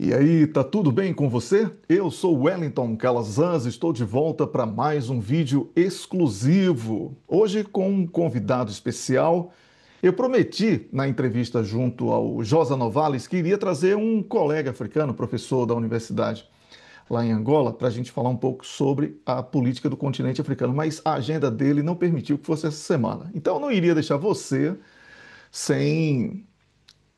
E aí, tá tudo bem com você? Eu sou Wellington Calazans, estou de volta para mais um vídeo exclusivo. Hoje com um convidado especial. Eu prometi na entrevista junto ao Josa Novales que iria trazer um colega africano, professor da universidade lá em Angola, para a gente falar um pouco sobre a política do continente africano, mas a agenda dele não permitiu que fosse essa semana. Então eu não iria deixar você sem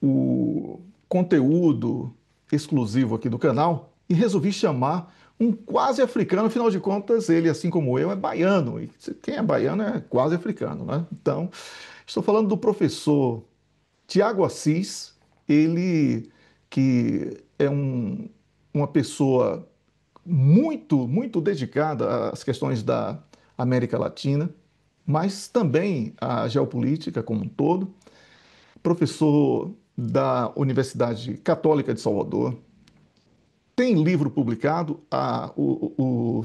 o conteúdo exclusivo aqui do canal e resolvi chamar um quase africano, afinal de contas, ele, assim como eu, é baiano. E quem é baiano é quase africano, né? Então, estou falando do professor Tiago Assis, ele que é uma pessoa muito dedicada às questões da América Latina, mas também à geopolítica como um todo, professor da Universidade Católica de Salvador. Tem livro publicado,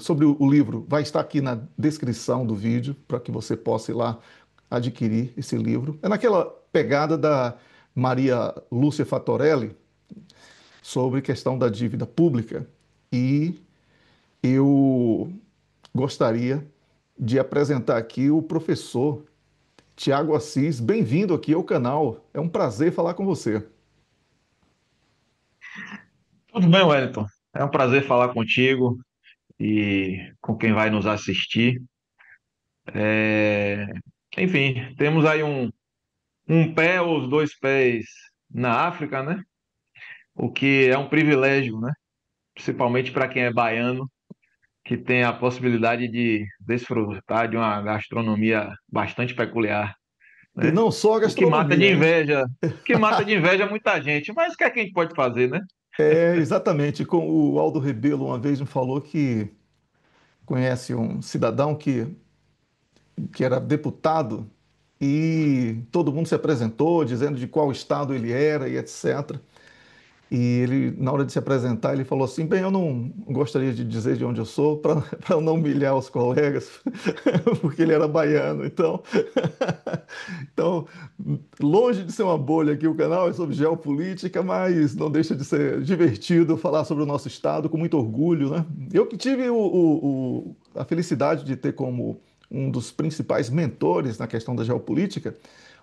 sobre o livro vai estar aqui na descrição do vídeo, para que você possa ir lá adquirir esse livro. É naquela pegada da Maria Lúcia Fatorelli, sobre questão da dívida pública. E eu gostaria de apresentar aqui o professor Tiago Assis. Bem-vindo aqui ao canal. É um prazer falar com você. Tudo bem, Wellington? É um prazer falar contigo e com quem vai nos assistir. É, Enfim, temos aí um pé ou os dois pés na África, né? O que é um privilégio, né? Principalmente para quem é baiano, que tem a possibilidade de desfrutar de uma gastronomia bastante peculiar, E né? não só a O que mata de gastronomia, hein? inveja, muita gente. Mas o que é que a gente pode fazer, né? É, exatamente. Com o Aldo Rebelo uma vez me falou que conhece um cidadão que era deputado e todo mundo se apresentou dizendo de qual estado ele era e etc. E ele, na hora de se apresentar, ele falou assim: Bem, eu não gostaria de dizer de onde eu sou para eu não humilhar os colegas, porque ele era baiano. Então, então, longe de ser uma bolha aqui, o canal é sobre geopolítica, mas não deixa de ser divertido falar sobre o nosso estado com muito orgulho, né? Eu que tive a felicidade de ter como um dos principais mentores na questão da geopolítica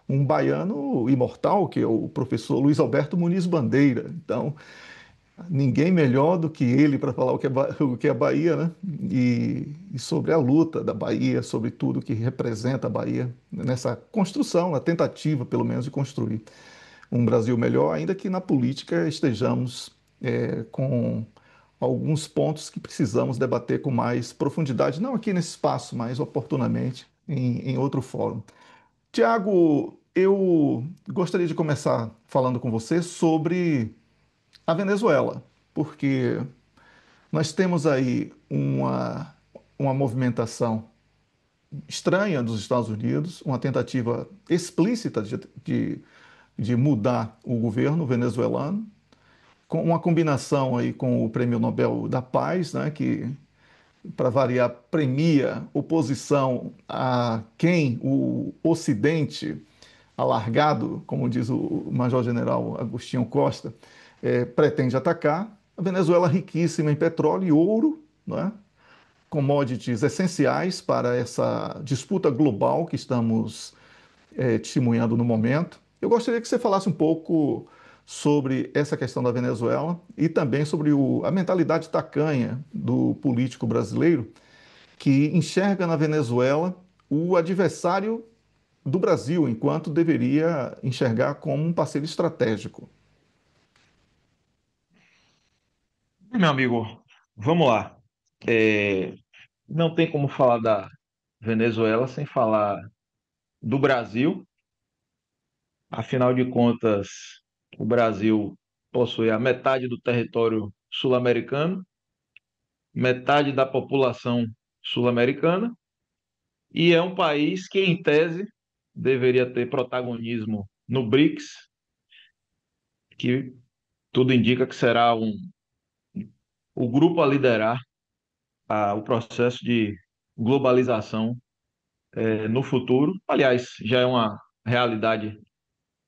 um baiano imortal, que é o professor Luiz Alberto Muniz Bandeira. Então, ninguém melhor do que ele para falar o que é a Bahia, né? E sobre a luta da Bahia, sobre tudo que representa a Bahia nessa construção, na tentativa, pelo menos, de construir um Brasil melhor, ainda que na política estejamos com alguns pontos que precisamos debater com mais profundidade, não aqui nesse espaço, mas oportunamente em outro fórum. Tiago, eu gostaria de começar falando com você sobre a Venezuela, porque nós temos aí uma movimentação estranha dos Estados Unidos, uma tentativa explícita de, de mudar o governo venezuelano, com uma combinação aí com o Prêmio Nobel da Paz, né, que, para variar, premia oposição a quem o Ocidente alargado, como diz o Major-General Agostinho Costa, pretende atacar. A Venezuela é riquíssima em petróleo e ouro, não é? Commodities essenciais para essa disputa global que estamos testemunhando no momento. Eu gostaria que você falasse um pouco sobre essa questão da Venezuela e também sobre a mentalidade tacanha do político brasileiro que enxerga na Venezuela o adversário do Brasil, enquanto deveria enxergar como um parceiro estratégico. Meu amigo, vamos lá. É, Não tem como falar da Venezuela sem falar do Brasil. Afinal de contas, o Brasil possui a metade do território sul-americano, metade da população sul-americana, e é um país que, em tese, deveria ter protagonismo no BRICS, que tudo indica que será o grupo a liderar o processo de globalização no futuro. Aliás, já é uma realidade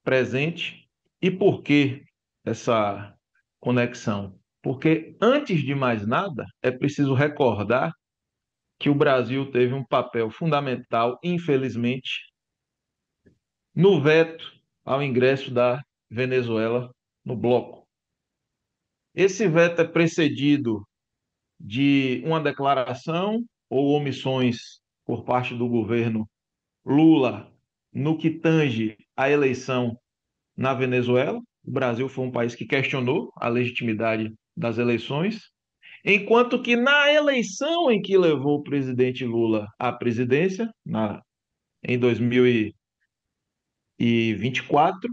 presente. E por que essa conexão? Porque, antes de mais nada, é preciso recordar que o Brasil teve um papel fundamental, infelizmente, no veto ao ingresso da Venezuela no bloco. Esse veto é precedido de uma declaração ou omissões por parte do governo Lula no que tange à eleição na Venezuela. O Brasil foi um país que questionou a legitimidade das eleições, enquanto que na eleição em que levou o presidente Lula à presidência, em 2024,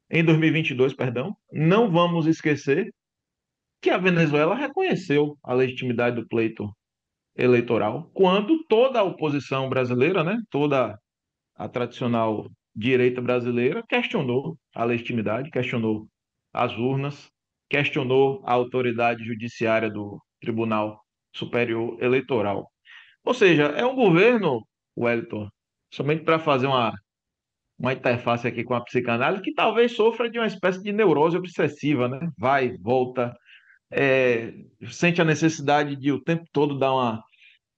em 2022, perdão, não vamos esquecer que a Venezuela reconheceu a legitimidade do pleito eleitoral, quando toda a oposição brasileira, né, toda a tradicional direita brasileira questionou a legitimidade, questionou as urnas, questionou a autoridade judiciária do Tribunal Superior Eleitoral. Ou seja, é um governo, Wellington, somente para fazer uma interface aqui com a psicanálise, que talvez sofra de uma espécie de neurose obsessiva, né? Vai, volta, é, sente a necessidade de o tempo todo dar uma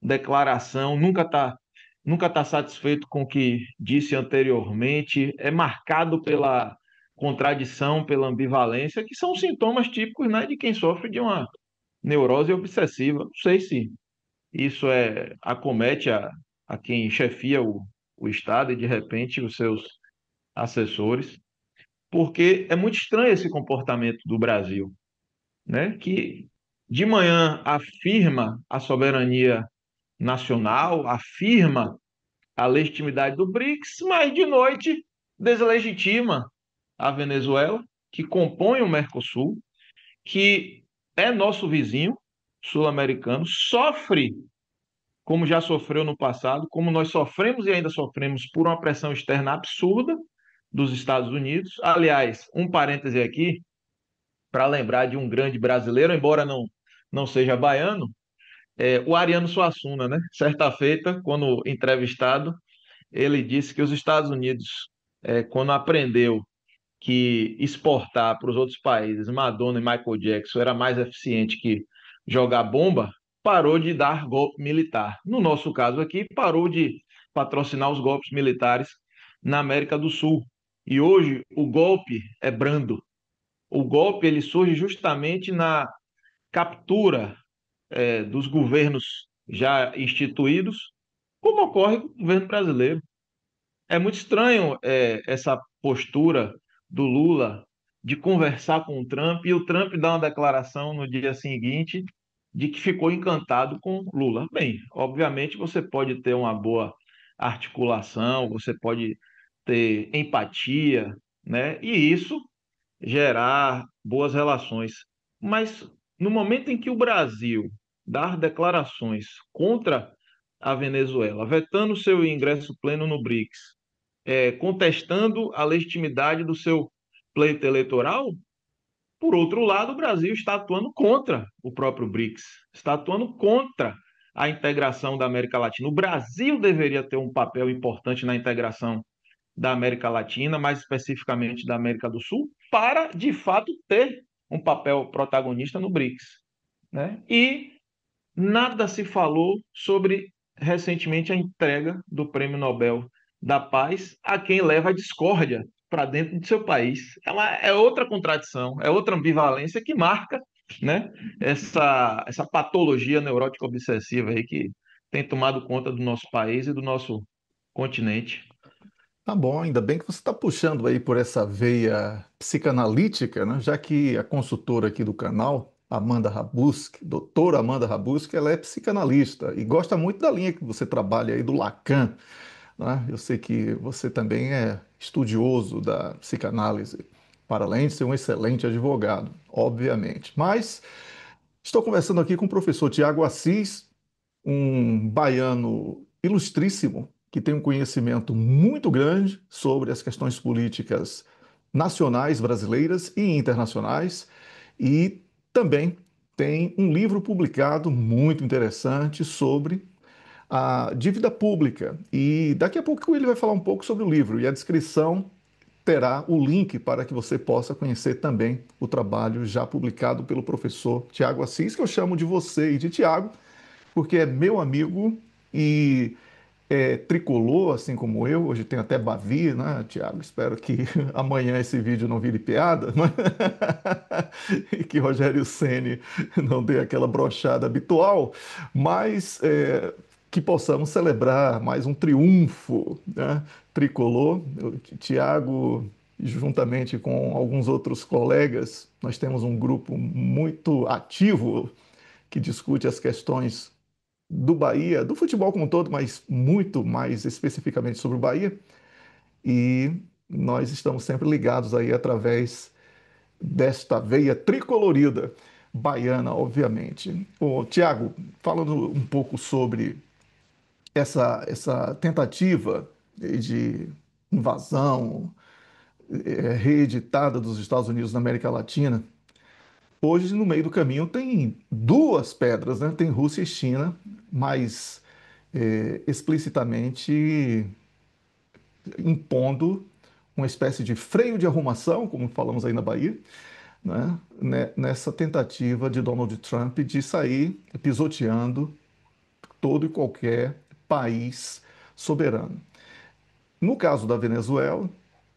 declaração, nunca tá satisfeito com o que disse anteriormente, é marcado pela contradição, pela ambivalência, que são sintomas típicos, né, de quem sofre de uma neurose obsessiva. Não sei se isso acomete a quem chefia o Estado e, de repente, os seus assessores, porque é muito estranho esse comportamento do Brasil, né, que de manhã afirma a soberania nacional, afirma a legitimidade do BRICS, mas de noite deslegitima a Venezuela, que compõe o Mercosul, que é nosso vizinho sul-americano, sofre como já sofreu no passado, como nós sofremos e ainda sofremos por uma pressão externa absurda dos Estados Unidos. Aliás, um parêntese aqui, para lembrar de um grande brasileiro, embora não seja baiano, o Ariano Suassuna, né? Certa feita, quando entrevistado, ele disse que os Estados Unidos, quando aprendeu que exportar para os outros países Madonna e Michael Jackson era mais eficiente que jogar bomba, parou de dar golpe militar. No nosso caso aqui, parou de patrocinar os golpes militares na América do Sul. E hoje o golpe é brando. O golpe ele surge justamente na captura dos governos já instituídos, como ocorre com o governo brasileiro. É muito estranho essa postura do Lula de conversar com o Trump e o Trump dar uma declaração no dia seguinte de que ficou encantado com Lula. Bem, obviamente você pode ter uma boa articulação, você pode ter empatia, né? E isso gerar boas relações. Mas no momento em que o Brasil dar declarações contra a Venezuela, vetando seu ingresso pleno no BRICS, contestando a legitimidade do seu pleito eleitoral, por outro lado, o Brasil está atuando contra o próprio BRICS, está atuando contra a integração da América Latina. O Brasil deveria ter um papel importante na integração da América Latina, mais especificamente da América do Sul, para, de fato, ter um papel protagonista no BRICS, né? E nada se falou sobre, recentemente, a entrega do Prêmio Nobel da Paz a quem leva a discórdia para dentro de seu país. É outra contradição, é outra ambivalência que marca, né, essa patologia neurótica obsessiva aí que tem tomado conta do nosso país e do nosso continente. Tá bom, ainda bem que você está puxando aí por essa veia psicanalítica, né? Já que a consultora aqui do canal, Amanda Rabuski, doutora Amanda Rabuski, ela é psicanalista e gosta muito da linha que você trabalha aí do Lacan, né? Eu sei que você também é estudioso da psicanálise, para além de ser um excelente advogado, obviamente. Mas estou conversando aqui com o professor Tiago Assis, um baiano ilustríssimo, que tem um conhecimento muito grande sobre as questões políticas nacionais brasileiras e internacionais, e também tem um livro publicado muito interessante sobre a dívida pública. E daqui a pouco ele vai falar um pouco sobre o livro e a descrição terá o link para que você possa conhecer também o trabalho já publicado pelo professor Tiago Assis, que eu chamo de você e de Tiago, porque é meu amigo e é tricolor, assim como eu. Hoje tem até Bavi, né, Tiago? Espero que amanhã esse vídeo não vire piada, e que Rogério Ceni não dê aquela brochada habitual, mas que possamos celebrar mais um triunfo, né, tricolor. Tiago, juntamente com alguns outros colegas, nós temos um grupo muito ativo que discute as questões do Bahia, do futebol como um todo, mas muito mais especificamente sobre o Bahia. E nós estamos sempre ligados aí através desta veia tricolorida baiana, obviamente. Ô, Tiago, falando um pouco sobre essa tentativa de invasão reeditada dos Estados Unidos na América Latina, hoje no meio do caminho tem duas pedras, né? Tem Rússia e China, mas explicitamente impondo uma espécie de freio de arrumação, como falamos aí na Bahia, nessa tentativa de Donald Trump de sair pisoteando todo e qualquer país soberano. No caso da Venezuela,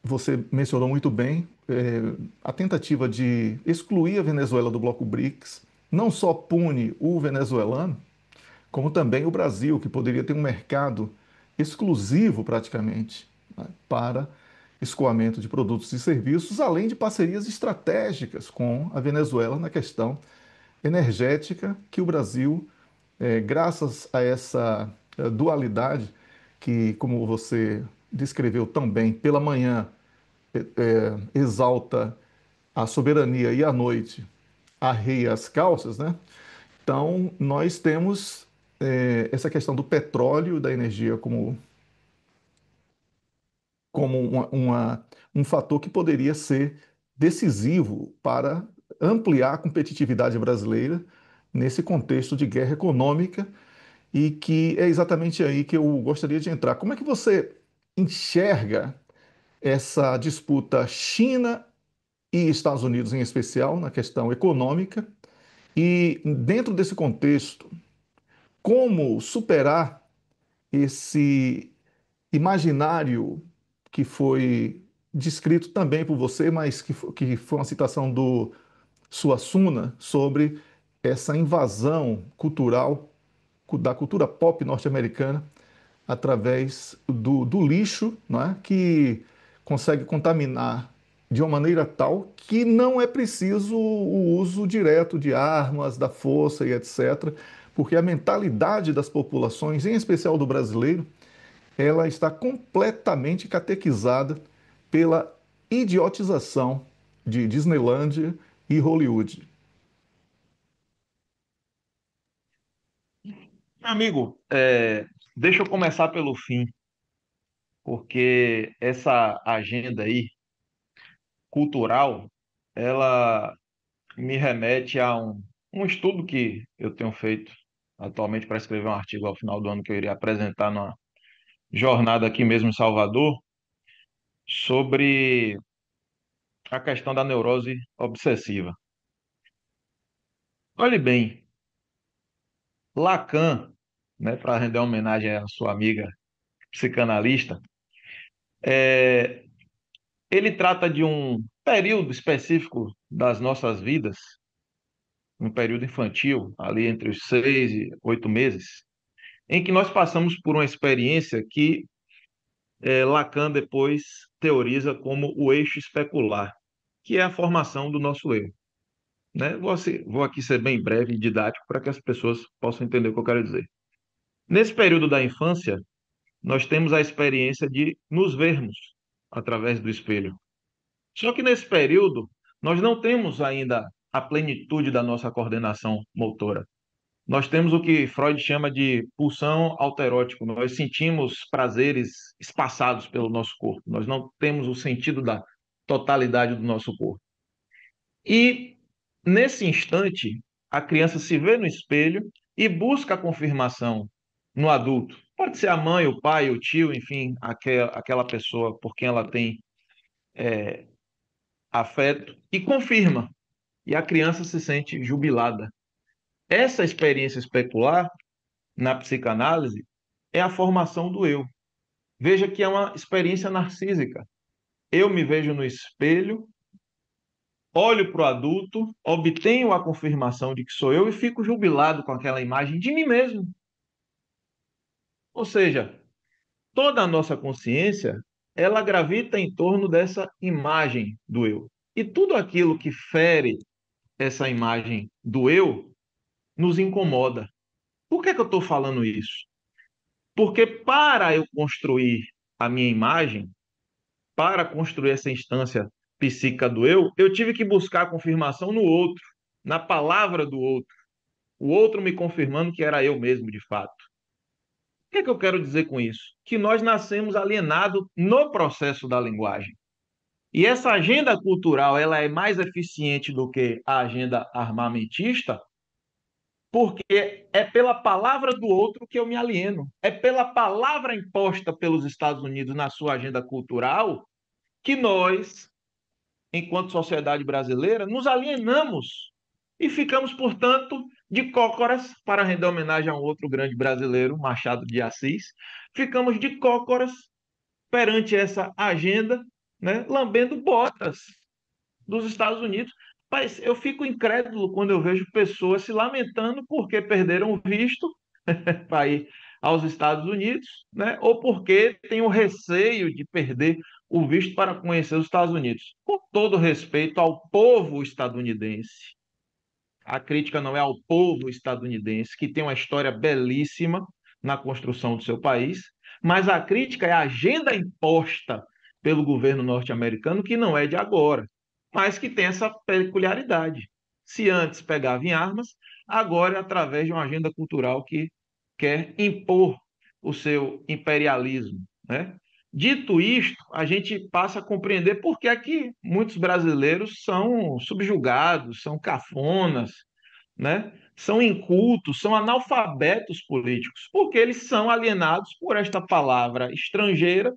você mencionou muito bem a tentativa de excluir a Venezuela do bloco BRICS, não só pune o venezuelano, como também o Brasil, que poderia ter um mercado exclusivo praticamente, né, para escoamento de produtos e serviços, além de parcerias estratégicas com a Venezuela na questão energética, que o Brasil, graças a essa dualidade, que, como você descreveu tão bem, pela manhã exalta a soberania e à noite arreia as calças, né? Então, nós temos essa questão do petróleo, da energia como um fator que poderia ser decisivo para ampliar a competitividade brasileira nesse contexto de guerra econômica e que é exatamente aí que eu gostaria de entrar. Como é que você enxerga essa disputa China e Estados Unidos, em especial, na questão econômica? E dentro desse contexto, como superar esse imaginário que foi descrito também por você, mas que foi uma citação do Suassuna sobre essa invasão cultural da cultura pop norte-americana através do lixo, não é? Que consegue contaminar de uma maneira tal que não é preciso o uso direto de armas, da força e etc., porque a mentalidade das populações, em especial do brasileiro, ela está completamente catequizada pela idiotização de Disneylândia e Hollywood. Meu amigo, deixa eu começar pelo fim, porque essa agenda aí, cultural, ela me remete a um estudo que eu tenho feito atualmente para escrever um artigo ao final do ano que eu iria apresentar numa jornada aqui mesmo em Salvador, sobre a questão da neurose obsessiva. Olhe bem, Lacan, né, para render homenagem à sua amiga psicanalista, é, ele trata de um período específico das nossas vidas, um período infantil, ali entre os 6 e 8 meses, em que nós passamos por uma experiência que Lacan depois teoriza como o eixo especular, que é a formação do nosso eu. Né? Vou aqui ser bem breve e didático para que as pessoas possam entender o que eu quero dizer. Nesse período da infância, nós temos a experiência de nos vermos através do espelho. Só que nesse período, nós não temos ainda a plenitude da nossa coordenação motora. Nós temos o que Freud chama de pulsão autoerótico. Nós sentimos prazeres espaçados pelo nosso corpo. Nós não temos o sentido da totalidade do nosso corpo. E nesse instante, a criança se vê no espelho e busca a confirmação no adulto. Pode ser a mãe, o pai, o tio, enfim, aquela pessoa por quem ela tem afeto e confirma, e a criança se sente jubilada. Essa experiência especular, na psicanálise, é a formação do eu. Veja que é uma experiência narcísica. Eu me vejo no espelho, olho para o adulto, obtenho a confirmação de que sou eu e fico jubilado com aquela imagem de mim mesmo. Ou seja, toda a nossa consciência, ela gravita em torno dessa imagem do eu. E tudo aquilo que fere essa imagem do eu nos incomoda. Por que eu estou falando isso? Porque para eu construir a minha imagem, para construir essa instância psíquica do eu tive que buscar a confirmação no outro, na palavra do outro. O outro me confirmando que era eu mesmo, de fato. O que eu quero dizer com isso? Que nós nascemos alienados no processo da linguagem. E essa agenda cultural ela é mais eficiente do que a agenda armamentista, porque é pela palavra do outro que eu me alieno. É pela palavra imposta pelos Estados Unidos na sua agenda cultural que nós, enquanto sociedade brasileira, nos alienamos e ficamos, portanto, de cócoras, para render homenagem a um outro grande brasileiro, Machado de Assis, ficamos de cócoras perante essa agenda, né, lambendo botas dos Estados Unidos. Mas eu fico incrédulo quando eu vejo pessoas se lamentando porque perderam o visto para ir aos Estados Unidos, né? Ou porque tem o receio de perder o visto para conhecer os Estados Unidos. Com todo respeito ao povo estadunidense, a crítica não é ao povo estadunidense, que tem uma história belíssima na construção do seu país, mas a crítica é à agenda imposta pelo governo norte-americano, que não é de agora, mas que tem essa peculiaridade. Se antes pegava em armas, agora é através de uma agenda cultural que quer impor o seu imperialismo, né? Dito isto, a gente passa a compreender por que é que muitos brasileiros são subjugados, são cafonas, né? São incultos, são analfabetos políticos, porque eles são alienados por esta palavra estrangeira,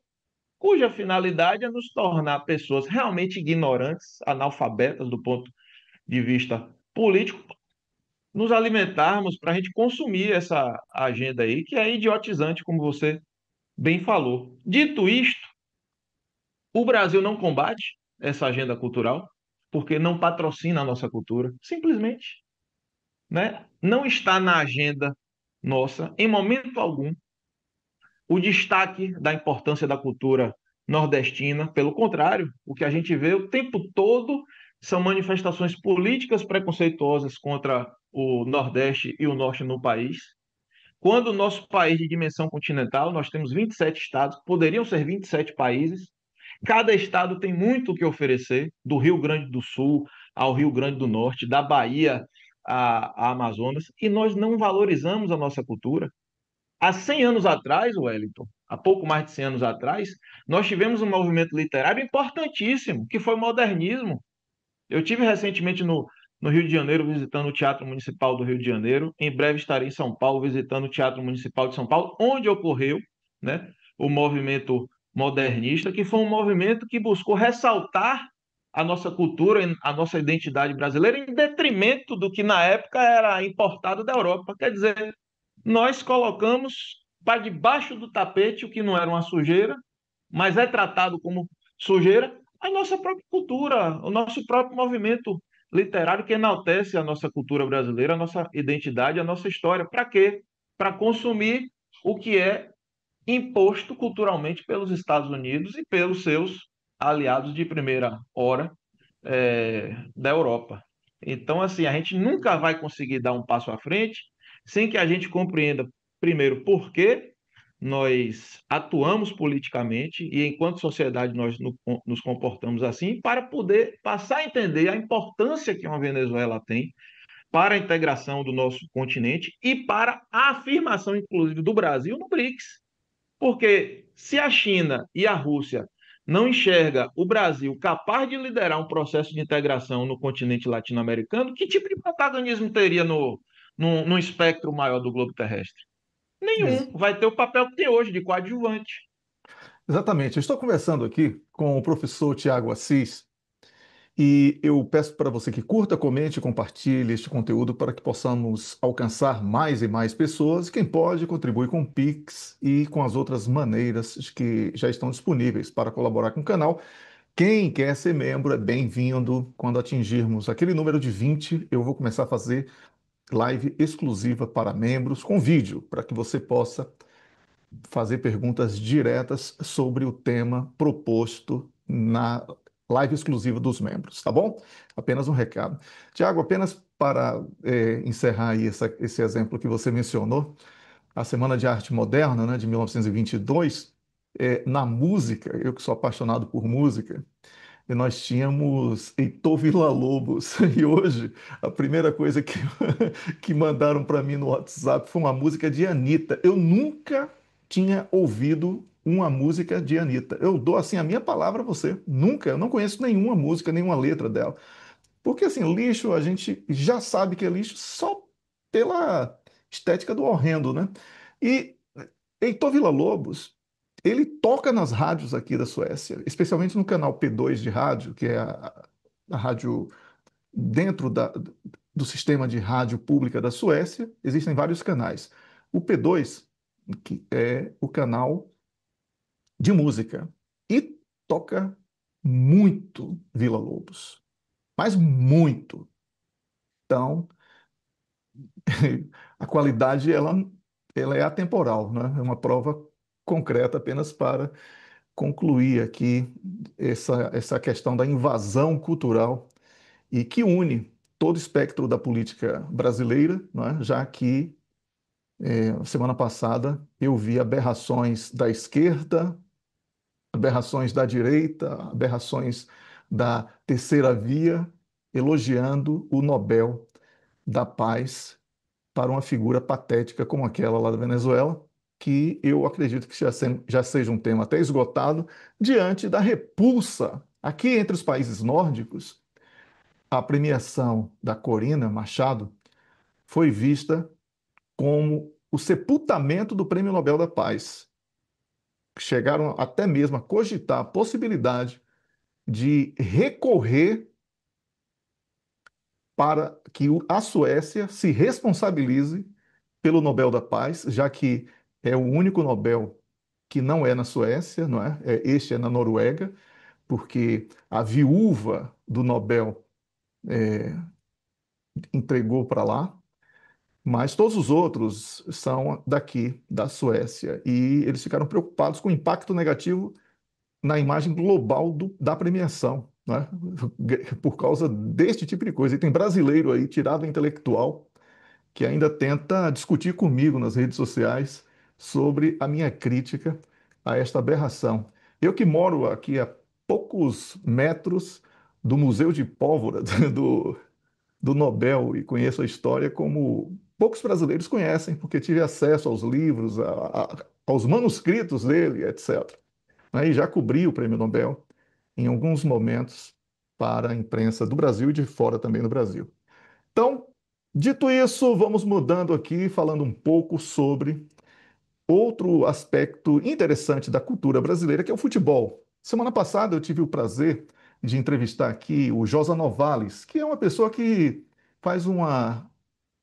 cuja finalidade é nos tornar pessoas realmente ignorantes, analfabetas do ponto de vista político, nos alimentarmos para a gente consumir essa agenda aí, que é idiotizante, como você bem falou. Dito isto, o Brasil não combate essa agenda cultural porque não patrocina a nossa cultura, simplesmente, né? Não está na agenda nossa, em momento algum, o destaque da importância da cultura nordestina. Pelo contrário, o que a gente vê o tempo todo são manifestações políticas preconceituosas contra o Nordeste e o Norte no país. Quando o nosso país de dimensão continental, nós temos 27 estados, poderiam ser 27 países, cada estado tem muito o que oferecer, do Rio Grande do Sul ao Rio Grande do Norte, da Bahia a Amazonas, e nós não valorizamos a nossa cultura. Há 100 anos atrás, Wellington, há pouco mais de 100 anos atrás, nós tivemos um movimento literário importantíssimo, que foi o modernismo. Eu tive recentemente no Rio de Janeiro visitando o Teatro Municipal do Rio de Janeiro. Em breve estarei em São Paulo visitando o Teatro Municipal de São Paulo, onde ocorreu, né, o movimento modernista, que foi um movimento que buscou ressaltar a nossa cultura, a nossa identidade brasileira, em detrimento do que na época era importado da Europa. Quer dizer, nós colocamos para debaixo do tapete o que não era uma sujeira, mas é tratado como sujeira, a nossa própria cultura, o nosso próprio movimento literário que enaltece a nossa cultura brasileira, a nossa identidade, a nossa história. Para quê? Para consumir o que é imposto culturalmente pelos Estados Unidos e pelos seus aliados de primeira hora da Europa. Então, assim, a gente nunca vai conseguir dar um passo à frente sem que a gente compreenda, primeiro, por que nós atuamos politicamente e, enquanto sociedade, nós nos comportamos assim, para poder passar a entender a importância que uma Venezuela tem para a integração do nosso continente e para a afirmação, inclusive, do Brasil no BRICS. Porque se a China e a Rússia não enxerga o Brasil capaz de liderar um processo de integração no continente latino-americano, que tipo de protagonismo teria no espectro maior do globo terrestre? Ex- Nenhum. Vai ter o papel que tem hoje, de coadjuvante. Exatamente. Eu estou conversando aqui com o professor Tiago Assis e eu peço para você que curta, comente e compartilhe este conteúdo para que possamos alcançar mais e mais pessoas. Quem pode, contribui com o Pix e com as outras maneiras que já estão disponíveis para colaborar com o canal. Quem quer ser membro é bem-vindo. Quando atingirmos aquele número de 20, eu vou começar a fazer live exclusiva para membros com vídeo, para que você possa fazer perguntas diretas sobre o tema proposto na live exclusiva dos membros, tá bom? Apenas um recado. Tiago, apenas para encerrar aí esse exemplo que você mencionou, a Semana de Arte Moderna, né, de 1922, na música, eu que sou apaixonado por música, e nós tínhamos Heitor Villa-Lobos. E hoje, a primeira coisa que mandaram para mim no WhatsApp foi uma música de Anitta. Eu nunca tinha ouvido uma música de Anitta. Eu dou assim a minha palavra a você. Nunca. Eu não conheço nenhuma música, nenhuma letra dela. Porque assim, lixo a gente já sabe que é lixo só pela estética do horrendo, né? E Heitor Villa-Lobos, ele toca nas rádios aqui da Suécia, especialmente no canal P2 de rádio, que é a rádio dentro do sistema de rádio pública da Suécia. Existem vários canais. O P2, que é o canal de música, e toca muito Villa-Lobos, mas muito. Então, a qualidade ela é atemporal, né? É uma prova concreta apenas para concluir aqui essa questão da invasão cultural e que une todo o espectro da política brasileira, né? Já que semana passada eu vi aberrações da esquerda, aberrações da direita, aberrações da terceira via elogiando o Nobel da Paz para uma figura patética como aquela lá da Venezuela, que eu acredito que já seja um tema até esgotado, diante da repulsa. Aqui entre os países nórdicos, a premiação da Corina Machado foi vista como o sepultamento do Prêmio Nobel da Paz. Chegaram até mesmo a cogitar a possibilidade de recorrer para que a Suécia se responsabilize pelo Nobel da Paz, já que é o único Nobel que não é na Suécia, não é? Este é na Noruega, porque a viúva do Nobel entregou para lá, mas todos os outros são daqui, da Suécia, e eles ficaram preocupados com o impacto negativo na imagem global da premiação, né? Por causa deste tipo de coisa. E tem brasileiro aí, tirado intelectual, que ainda tenta discutir comigo nas redes sociais sobre a minha crítica a esta aberração. Eu que moro aqui a poucos metros do Museu de Pólvora do Nobel e conheço a história como poucos brasileiros conhecem, porque tive acesso aos livros, aos manuscritos dele, etc. E já cobri o Prêmio Nobel em alguns momentos para a imprensa do Brasil e de fora também do Brasil. Então, dito isso, vamos mudando aqui, falando um pouco sobre outro aspecto interessante da cultura brasileira, que é o futebol. Semana passada eu tive o prazer de entrevistar aqui o Josa Novales, que é uma pessoa que faz uma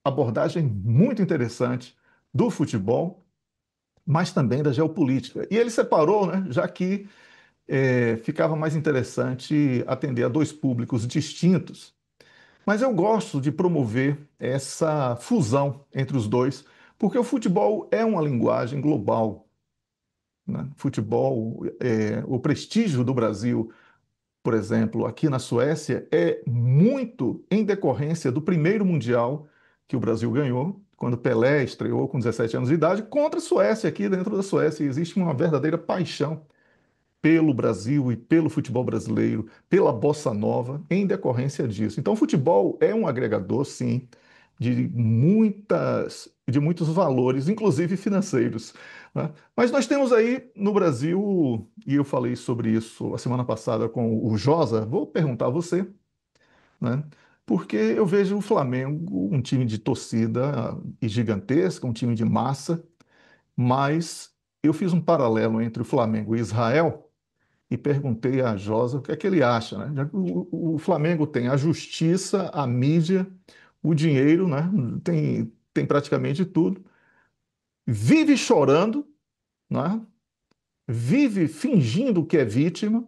abordagem muito interessante do futebol, mas também da geopolítica. E ele separou, né, já que ficava mais interessante atender a dois públicos distintos. Mas eu gosto de promover essa fusão entre os dois, porque o futebol é uma linguagem global, né? Futebol, o prestígio do Brasil, por exemplo, aqui na Suécia, é muito em decorrência do primeiro Mundial que o Brasil ganhou, quando Pelé estreou com 17 anos de idade, contra a Suécia, aqui dentro da Suécia. Existe uma verdadeira paixão pelo Brasil e pelo futebol brasileiro, pela bossa nova, em decorrência disso. Então, o futebol é um agregador, sim, de muitos valores, inclusive financeiros, né? Mas nós temos aí no Brasil, e eu falei sobre isso a semana passada com o Josa, vou perguntar a você, né? Porque eu vejo o Flamengo, um time de torcida e gigantesca, um time de massa, mas eu fiz um paralelo entre o Flamengo e Israel e perguntei a Josa o que é que ele acha, né? Já que o Flamengo tem a justiça, a mídia, o dinheiro, né? Tem praticamente tudo. Vive chorando, né? Vive fingindo que é vítima.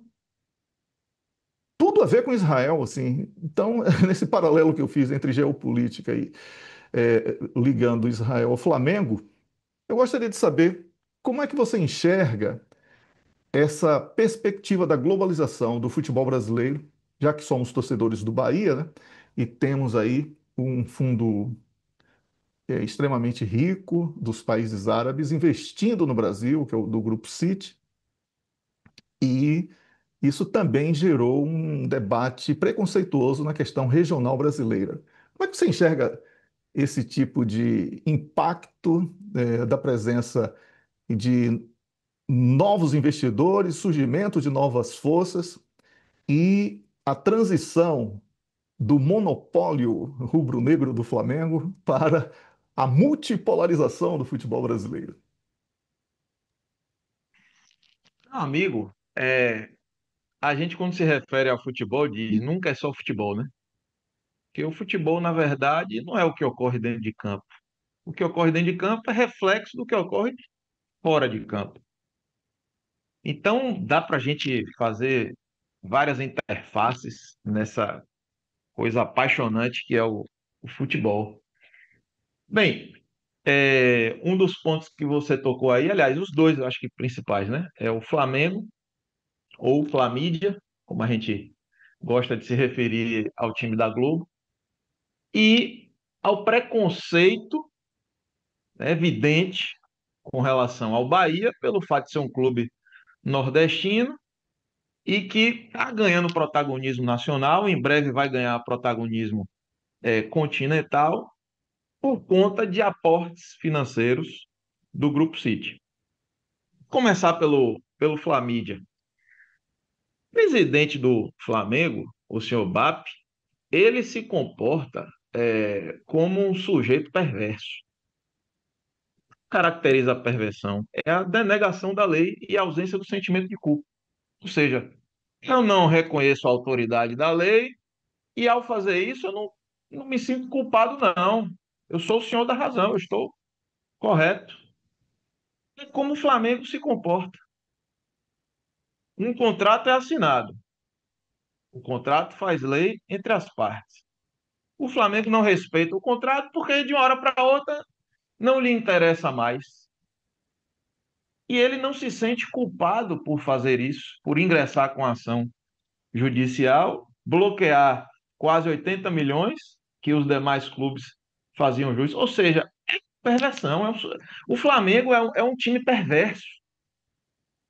Tudo a ver com Israel, assim. Então, nesse paralelo que eu fiz entre geopolítica e ligando Israel ao Flamengo, eu gostaria de saber como é que você enxerga essa perspectiva da globalização do futebol brasileiro, já que somos torcedores do Bahia, né? E temos aí um fundo extremamente rico dos países árabes investindo no Brasil, que é o do Grupo City, e isso também gerou um debate preconceituoso na questão regional brasileira. Como é que você enxerga esse tipo de impacto, da presença de novos investidores, surgimento de novas forças e a transição do monopólio rubro-negro do Flamengo para a multipolarização do futebol brasileiro? Meu amigo, a gente quando se refere ao futebol diz nunca é só futebol, né? Porque o futebol, na verdade, não é o que ocorre dentro de campo. O que ocorre dentro de campo é reflexo do que ocorre fora de campo. Então, dá para a gente fazer várias interfaces nessa coisa apaixonante que é o futebol. Bem, um dos pontos que você tocou aí, aliás, os dois eu acho que principais, né? É o Flamengo, ou Flamídia, como a gente gosta de se referir ao time da Globo, e ao preconceito, né, evidente com relação ao Bahia, pelo fato de ser um clube nordestino e que está ganhando protagonismo nacional, em breve vai ganhar protagonismo continental, por conta de aportes financeiros do Grupo City. Começar pelo Flamídia. O presidente do Flamengo, o senhor BAP, ele se comporta como um sujeito perverso. Caracteriza a perversão é a denegação da lei e a ausência do sentimento de culpa. Ou seja, eu não reconheço a autoridade da lei e, ao fazer isso, eu não me sinto culpado, não. Eu sou o senhor da razão, eu estou correto. E como o Flamengo se comporta? Um contrato é assinado, o contrato faz lei entre as partes. O Flamengo não respeita o contrato porque, de uma hora para outra, não lhe interessa mais. E ele não se sente culpado por fazer isso, por ingressar com a ação judicial, bloquear quase 80 milhões que os demais clubes faziam jus. Ou seja, perversão. O Flamengo é um time perverso.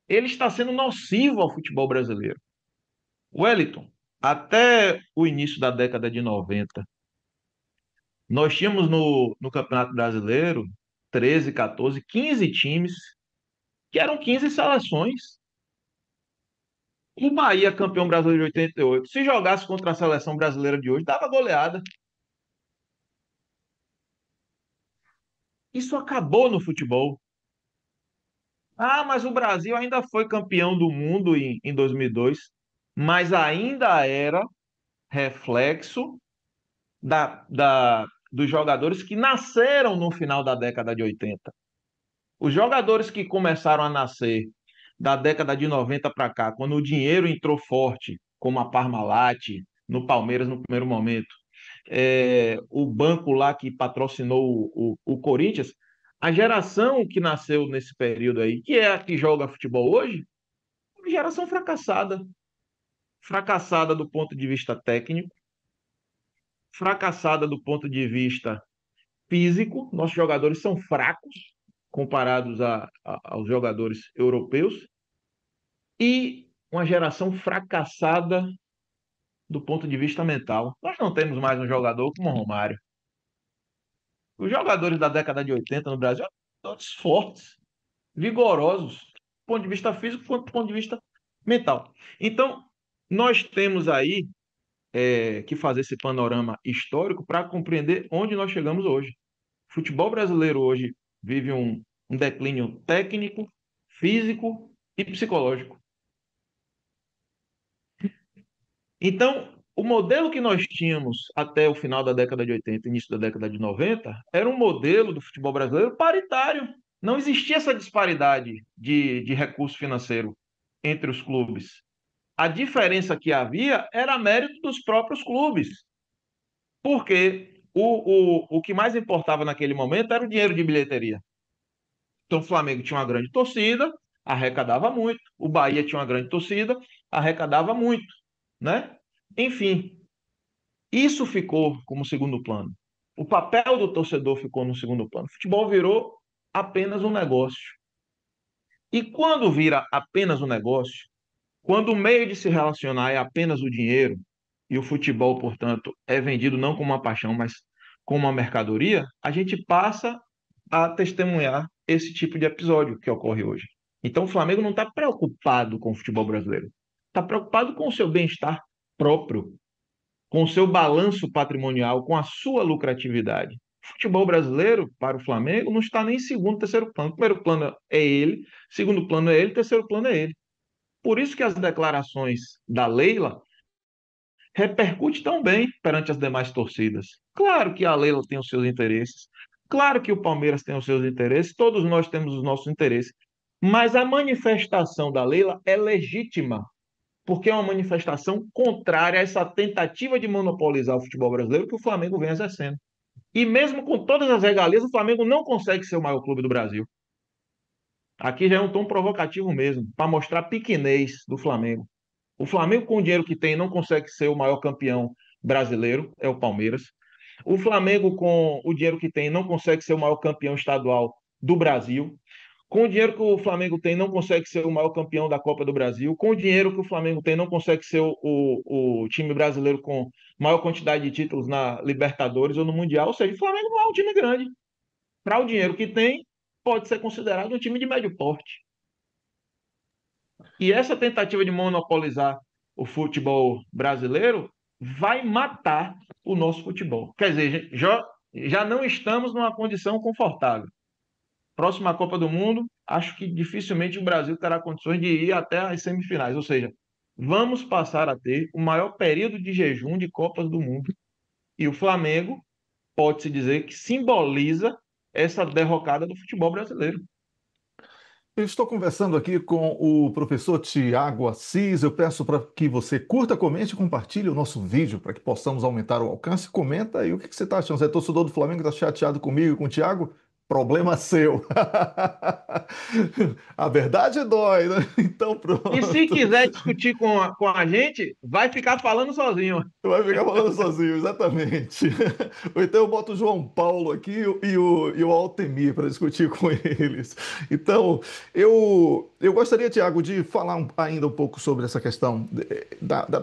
Ele está sendo nocivo ao futebol brasileiro. Wellington, até o início da década de 90, nós tínhamos no Campeonato Brasileiro 13, 14, 15 times, que eram 15 seleções. O Bahia, campeão brasileiro de 88, se jogasse contra a seleção brasileira de hoje, dava goleada. Isso acabou no futebol. Ah, mas o Brasil ainda foi campeão do mundo em 2002, mas ainda era reflexo dos jogadores que nasceram no final da década de 80. Os jogadores que começaram a nascer da década de 90 para cá, quando o dinheiro entrou forte, como a Parmalat, no Palmeiras no primeiro momento, o banco lá que patrocinou o Corinthians, a geração que nasceu nesse período aí, que é a que joga futebol hoje, é uma geração fracassada. Fracassada do ponto de vista técnico, fracassada do ponto de vista físico. Nossos jogadores são fracos comparados aos jogadores europeus. E uma geração fracassada do ponto de vista mental. Nós não temos mais um jogador como o Romário. Os jogadores da década de 80 no Brasil eram todos fortes, vigorosos, do ponto de vista físico quanto do ponto de vista mental. Então, nós temos aí que fazer esse panorama histórico para compreender onde nós chegamos hoje. O futebol brasileiro hoje vive um declínio técnico, físico e psicológico. Então, o modelo que nós tínhamos até o final da década de 80, início da década de 90, era um modelo do futebol brasileiro paritário. Não existia essa disparidade de recurso financeiro entre os clubes. A diferença que havia era mérito dos próprios clubes, porque o que mais importava naquele momento era o dinheiro de bilheteria. Então, o Flamengo tinha uma grande torcida, arrecadava muito. O Bahia tinha uma grande torcida, arrecadava muito, né? Enfim, isso ficou como segundo plano. O papel do torcedor ficou no segundo plano. O futebol virou apenas um negócio. E quando vira apenas um negócio, quando o meio de se relacionar é apenas o dinheiro, e o futebol, portanto, é vendido não como uma paixão, mas como uma mercadoria, a gente passa a testemunhar esse tipo de episódio que ocorre hoje. Então, o Flamengo não está preocupado com o futebol brasileiro, está preocupado com o seu bem-estar próprio, com o seu balanço patrimonial, com a sua lucratividade. O futebol brasileiro, para o Flamengo, não está nem em segundo, terceiro plano. O primeiro plano é ele, segundo plano é ele, terceiro plano é ele. Por isso que as declarações da Leila repercute tão bem perante as demais torcidas. Claro que a Leila tem os seus interesses, claro que o Palmeiras tem os seus interesses, todos nós temos os nossos interesses, mas a manifestação da Leila é legítima, porque é uma manifestação contrária a essa tentativa de monopolizar o futebol brasileiro que o Flamengo vem exercendo. E mesmo com todas as regalias, o Flamengo não consegue ser o maior clube do Brasil. Aqui já é um tom provocativo mesmo, para mostrar a pequenez do Flamengo. O Flamengo, com o dinheiro que tem, não consegue ser o maior campeão brasileiro, é o Palmeiras. O Flamengo, com o dinheiro que tem, não consegue ser o maior campeão estadual do Brasil. Com o dinheiro que o Flamengo tem, não consegue ser o maior campeão da Copa do Brasil. Com o dinheiro que o Flamengo tem, não consegue ser o time brasileiro com maior quantidade de títulos na Libertadores ou no Mundial. Ou seja, o Flamengo não é um time grande. Para o dinheiro que tem, pode ser considerado um time de médio porte. E essa tentativa de monopolizar o futebol brasileiro vai matar o nosso futebol. Quer dizer, já não estamos numa condição confortável. Próxima Copa do Mundo, acho que dificilmente o Brasil terá condições de ir até as semifinais. Ou seja, vamos passar a ter o maior período de jejum de Copas do Mundo. E o Flamengo, pode-se dizer, que simboliza essa derrocada do futebol brasileiro. Eu estou conversando aqui com o professor Tiago Assis. Eu peço para que você curta, comente e compartilhe o nosso vídeo para que possamos aumentar o alcance. Comenta aí o que você está achando. Você é torcedor do Flamengo, está chateado comigo e com o Tiago? Problema seu. A verdade dói, né? Então E se pronto. quiser discutir com a gente, vai ficar falando sozinho. Vai ficar falando sozinho, exatamente. Ou então eu boto o João Paulo aqui e o Altemir para discutir com eles. Então, eu gostaria, Tiago, de falar ainda um pouco sobre essa questão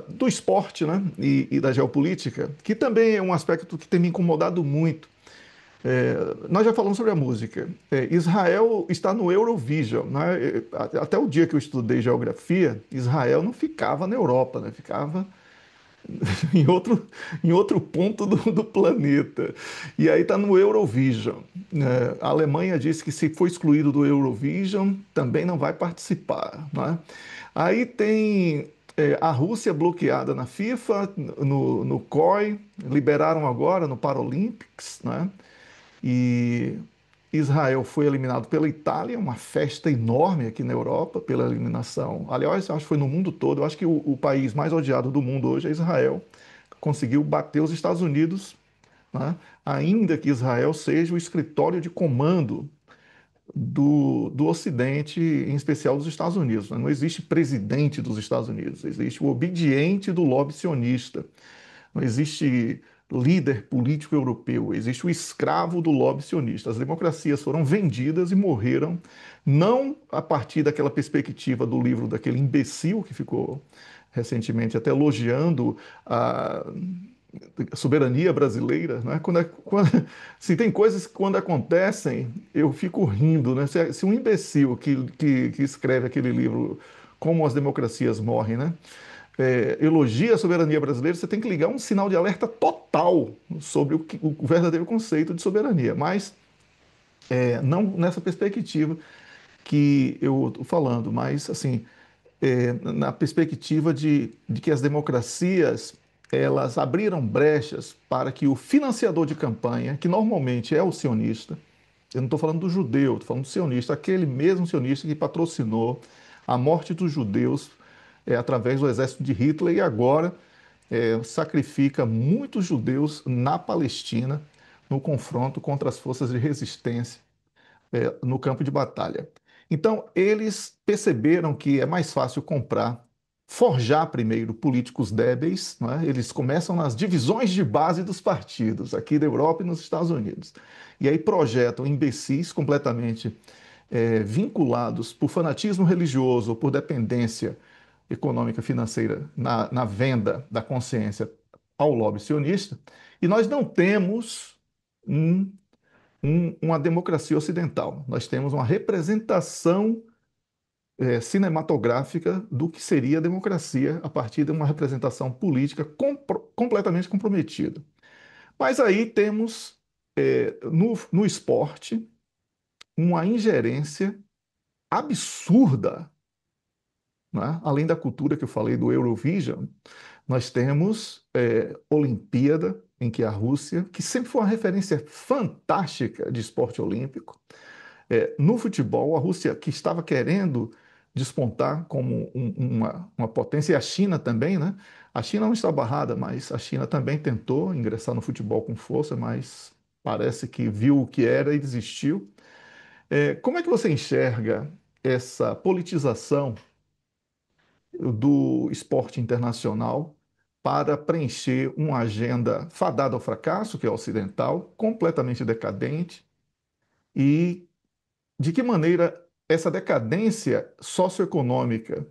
do esporte, né? E da geopolítica, que também é um aspecto que tem me incomodado muito. Nós já falamos sobre a música. Israel está no Eurovision, né? Até o dia que eu estudei geografia, Israel não ficava na Europa, né? Ficava em outro ponto do planeta. E aí está no Eurovision. A Alemanha disse que se for excluído do Eurovision, também não vai participar. Né? Aí tem a Rússia bloqueada na FIFA, no COI, liberaram agora no Paralympics, né? E Israel foi eliminado pela Itália, uma festa enorme aqui na Europa pela eliminação. Aliás, acho que foi no mundo todo. Eu acho que o país mais odiado do mundo hoje é Israel. Conseguiu bater os Estados Unidos, né? Ainda que Israel seja o escritório de comando do Ocidente, em especial dos Estados Unidos. Né? Não existe presidente dos Estados Unidos, existe o obediente do lobby sionista. Não existe líder político europeu, existe o escravo do lobby sionista. As democracias foram vendidas e morreram, não a partir daquela perspectiva do livro daquele imbecil que ficou recentemente até elogiando a soberania brasileira, né? Se tem coisas que quando acontecem, eu fico rindo, né? Se um imbecil que escreve aquele livro Como as Democracias Morrem, né? Elogia a soberania brasileira, você tem que ligar um sinal de alerta total sobre o verdadeiro conceito de soberania, mas não nessa perspectiva que eu estou falando, mas assim, na perspectiva de que as democracias elas abriram brechas para que o financiador de campanha, que normalmente é o sionista, eu não estou falando do judeu, estou falando do sionista, aquele mesmo sionista que patrocinou a morte dos judeus através do exército de Hitler e agora sacrifica muitos judeus na Palestina no confronto contra as forças de resistência no campo de batalha. Então, eles perceberam que é mais fácil comprar, forjar primeiro políticos débeis, não é? Eles começam nas divisões de base dos partidos, aqui da Europa e nos Estados Unidos. E aí projetam imbecis completamente vinculados por fanatismo religioso ou por dependência econômica financeira na venda da consciência ao lobby sionista, e nós não temos um uma democracia ocidental. Nós temos uma representação cinematográfica do que seria a democracia a partir de uma representação política completamente comprometida. Mas aí temos no esporte uma ingerência absurda, né? Além da cultura que eu falei do Eurovision, nós temos Olimpíada, em que a Rússia, que sempre foi uma referência fantástica de esporte olímpico, no futebol, a Rússia, que estava querendo despontar como uma potência, e a China também, né? A China não está barrada, mas a China também tentou ingressar no futebol com força, mas parece que viu o que era e desistiu. Como é que você enxerga essa politização do esporte internacional para preencher uma agenda fadada ao fracasso, que é ocidental, completamente decadente, e de que maneira essa decadência socioeconômica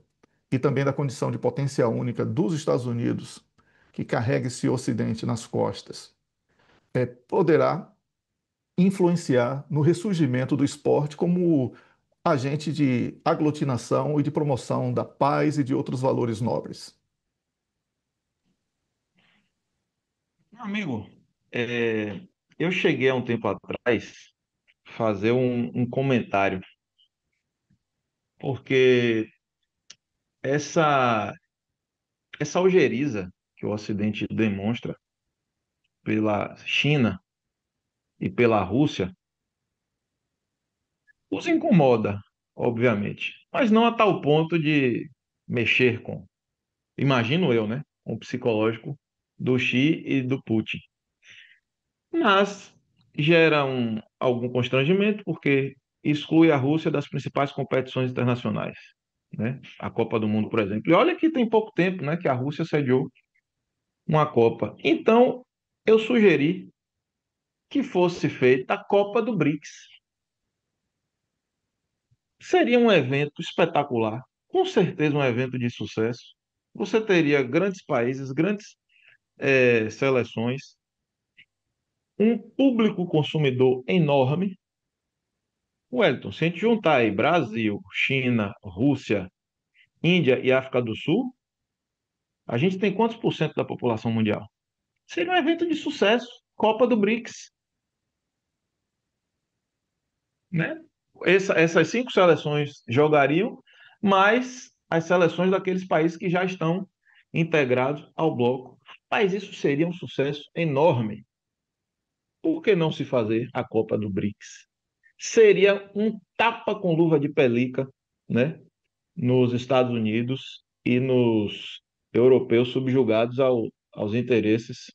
e também da condição de potência única dos Estados Unidos, que carrega esse Ocidente nas costas, poderá influenciar no ressurgimento do esporte como agente de aglutinação e de promoção da paz e de outros valores nobres? Meu amigo, eu cheguei há um tempo atrás fazer um comentário, porque essa, essa algeriza que o Ocidente demonstra pela China e pela Rússia os incomoda, obviamente, mas não a tal ponto de mexer com, imagino eu, né, com o psicológico do Xi e do Putin. Mas gera algum constrangimento, porque exclui a Rússia das principais competições internacionais, né? A Copa do Mundo, por exemplo. E olha que tem pouco tempo, né, que a Rússia sediou uma Copa. Então, eu sugeri que fosse feita a Copa do BRICS. Seria um evento espetacular, com certeza um evento de sucesso. Você teria grandes países, grandes seleções, um público consumidor enorme. Wellington, se a gente juntar aí Brasil, China, Rússia, Índia e África do Sul, a gente tem quantos por cento da população mundial? Seria um evento de sucesso, Copa do BRICS, né? Essas cinco seleções jogariam, mais as seleções daqueles países que já estão integrados ao bloco. Mas isso seria um sucesso enorme. Por que não se fazer a Copa do BRICS? Seria um tapa com luva de pelica, né, nos Estados Unidos e nos europeus subjugados aos interesses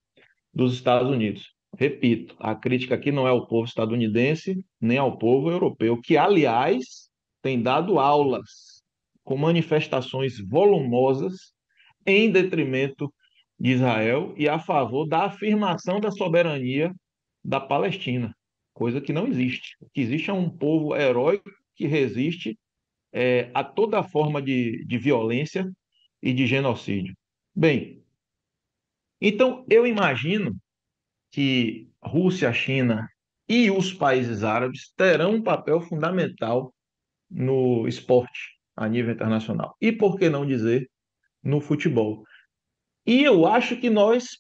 dos Estados Unidos. Repito, a crítica aqui não é ao povo estadunidense, nem ao povo europeu, que, aliás, tem dado aulas com manifestações volumosas em detrimento de Israel e a favor da afirmação da soberania da Palestina, coisa que não existe. O que existe é um povo heróico que resiste a toda forma de violência e de genocídio. Bem, então eu imagino que Rússia, China e os países árabes terão um papel fundamental no esporte a nível internacional. E por que não dizer no futebol? E eu acho que nós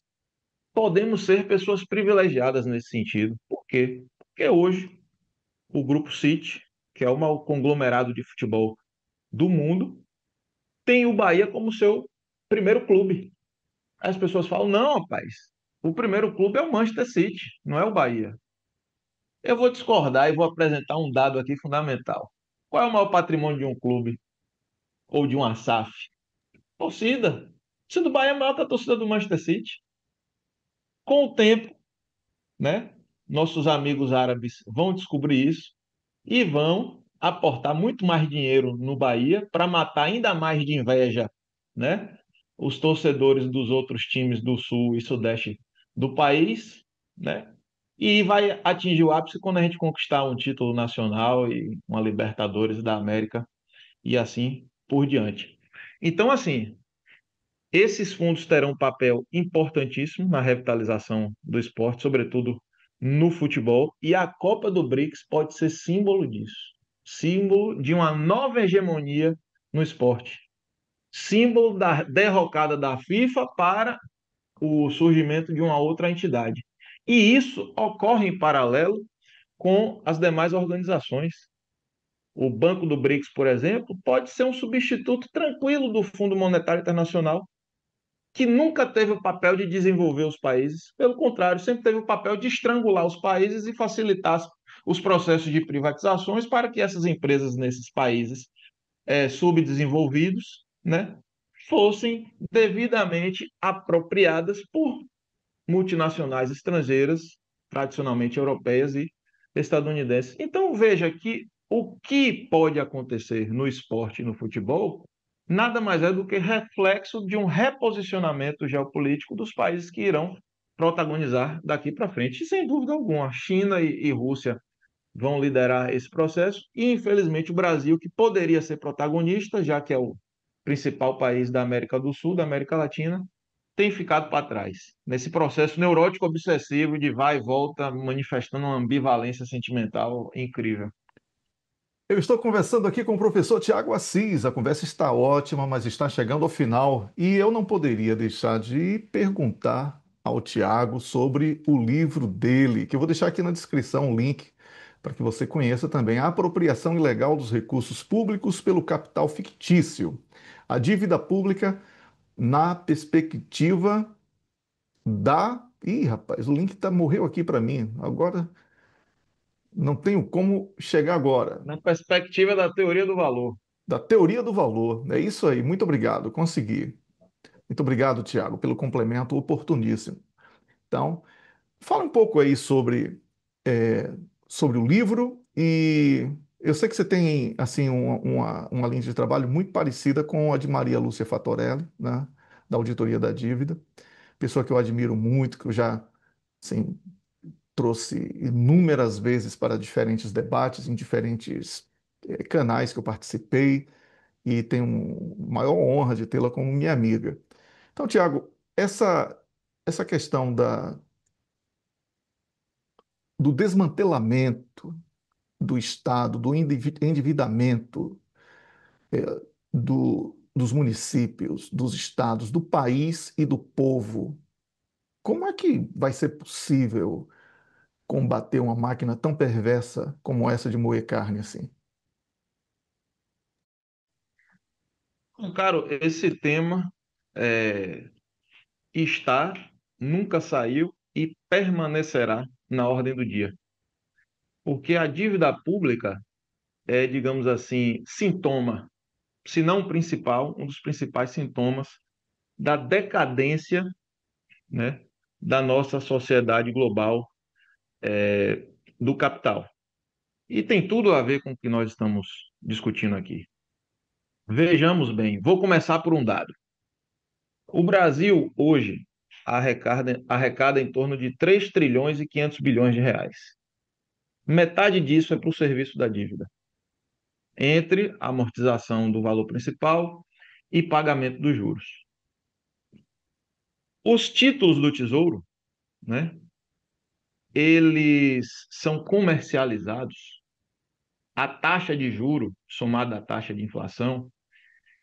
podemos ser pessoas privilegiadas nesse sentido. Por quê? Porque hoje o Grupo City, que é o maior conglomerado de futebol do mundo, tem o Bahia como seu primeiro clube. Aí as pessoas falam: não, rapaz, o primeiro clube é o Manchester City, não é o Bahia. Eu vou discordar e vou apresentar um dado aqui fundamental. Qual é o maior patrimônio de um clube ou de uma SAF? Torcida. A torcida do Bahia é maior que a torcida do Manchester City. Com o tempo, né, nossos amigos árabes vão descobrir isso e vão aportar muito mais dinheiro no Bahia para matar ainda mais de inveja, né, os torcedores dos outros times do sul e sudeste do país, né? E vai atingir o ápice quando a gente conquistar um título nacional e uma Libertadores da América e assim por diante. Então, assim, esses fundos terão um papel importantíssimo na revitalização do esporte, sobretudo no futebol, e a Copa do BRICS pode ser símbolo disso, símbolo de uma nova hegemonia no esporte, símbolo da derrocada da FIFA para o surgimento de uma outra entidade. E isso ocorre em paralelo com as demais organizações. O Banco do BRICS, por exemplo, pode ser um substituto tranquilo do Fundo Monetário Internacional, que nunca teve o papel de desenvolver os países, pelo contrário, sempre teve o papel de estrangular os países e facilitar os processos de privatizações para que essas empresas nesses países subdesenvolvidos, né, fossem devidamente apropriadas por multinacionais estrangeiras, tradicionalmente europeias e estadunidenses. Então veja que o que pode acontecer no esporte e no futebol nada mais é do que reflexo de um reposicionamento geopolítico dos países que irão protagonizar daqui para frente. E sem dúvida alguma, China e Rússia vão liderar esse processo e, infelizmente, o Brasil, que poderia ser protagonista, já que é o principal país da América do Sul, da América Latina, tem ficado para trás. Nesse processo neurótico obsessivo de vai e volta, manifestando uma ambivalência sentimental incrível. Eu estou conversando aqui com o professor Tiago Assis. A conversa está ótima, mas está chegando ao final e eu não poderia deixar de perguntar ao Tiago sobre o livro dele, que eu vou deixar aqui na descrição o link para que você conheça também a apropriação ilegal dos recursos públicos pelo capital fictício. A dívida pública na perspectiva da. Ih, rapaz, o link morreu aqui para mim. Agora não tenho como chegar agora. Na perspectiva da teoria do valor. Da teoria do valor. É isso aí. Muito obrigado. Consegui. Muito obrigado, Tiago, pelo complemento oportuníssimo. Então, fala um pouco aí é, sobre o livro e eu sei que você tem assim uma linha de trabalho muito parecida com a de Maria Lúcia Fatorelli, né, da Auditoria da Dívida, pessoa que eu admiro muito, que eu já assim, trouxe inúmeras vezes para diferentes debates em diferentes canais que eu participei e tenho maior honra de tê-la como minha amiga. Então, Tiago, essa questão do desmantelamento do Estado, do endividamento dos municípios, dos estados, do país e do povo, como é que vai ser possível combater uma máquina tão perversa como essa de moer carne assim? Então, caro, esse tema é, está, nunca saiu e permanecerá na ordem do dia. Porque a dívida pública é, digamos assim, sintoma, se não o principal, um dos principais sintomas da decadência, né, da nossa sociedade global do capital. E tem tudo a ver com o que nós estamos discutindo aqui. Vejamos bem, vou começar por um dado. O Brasil, hoje, arrecada em torno de 3 trilhões e 500 bilhões de reais. Metade disso é para o serviço da dívida, entre a amortização do valor principal e pagamento dos juros. Os títulos do Tesouro, né, eles são comercializados a taxa de juro somada à taxa de inflação,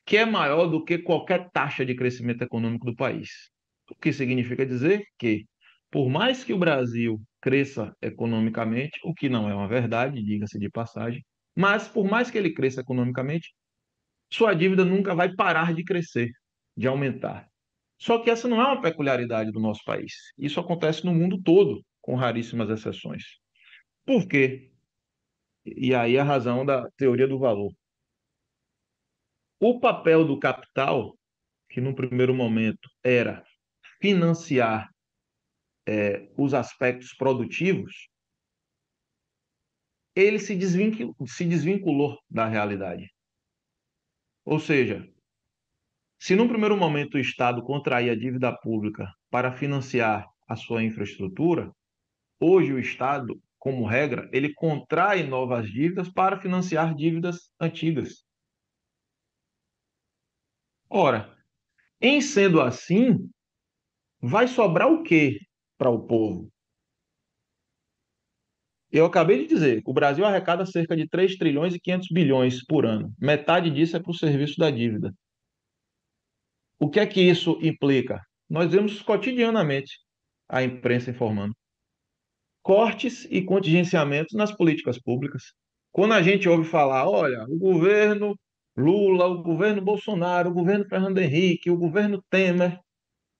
que é maior do que qualquer taxa de crescimento econômico do país. O que significa dizer que, por mais que o Brasil cresça economicamente, o que não é uma verdade, diga-se de passagem, Mas, por mais que ele cresça economicamente, sua dívida nunca vai parar de crescer, de aumentar. Só que essa não é uma peculiaridade do nosso país. Isso acontece no mundo todo, com raríssimas exceções. Por quê? E aí a razão da teoria do valor. O papel do capital, que num primeiro momento era financiar os aspectos produtivos, ele se desvinculou da realidade. Ou seja, se num primeiro momento o Estado contraía dívida pública para financiar a sua infraestrutura, hoje o Estado, como regra, ele contrai novas dívidas para financiar dívidas antigas. Ora, em sendo assim, vai sobrar o quê para o povo? Eu acabei de dizer, o Brasil arrecada cerca de 3 trilhões e 500 bilhões por ano. Metade disso é para o serviço da dívida. O que é que isso implica? Nós vemos cotidianamente a imprensa informando cortes e contingenciamentos nas políticas públicas. Quando a gente ouve falar, olha, o governo Lula, o governo Bolsonaro, o governo Fernando Henrique, o governo Temer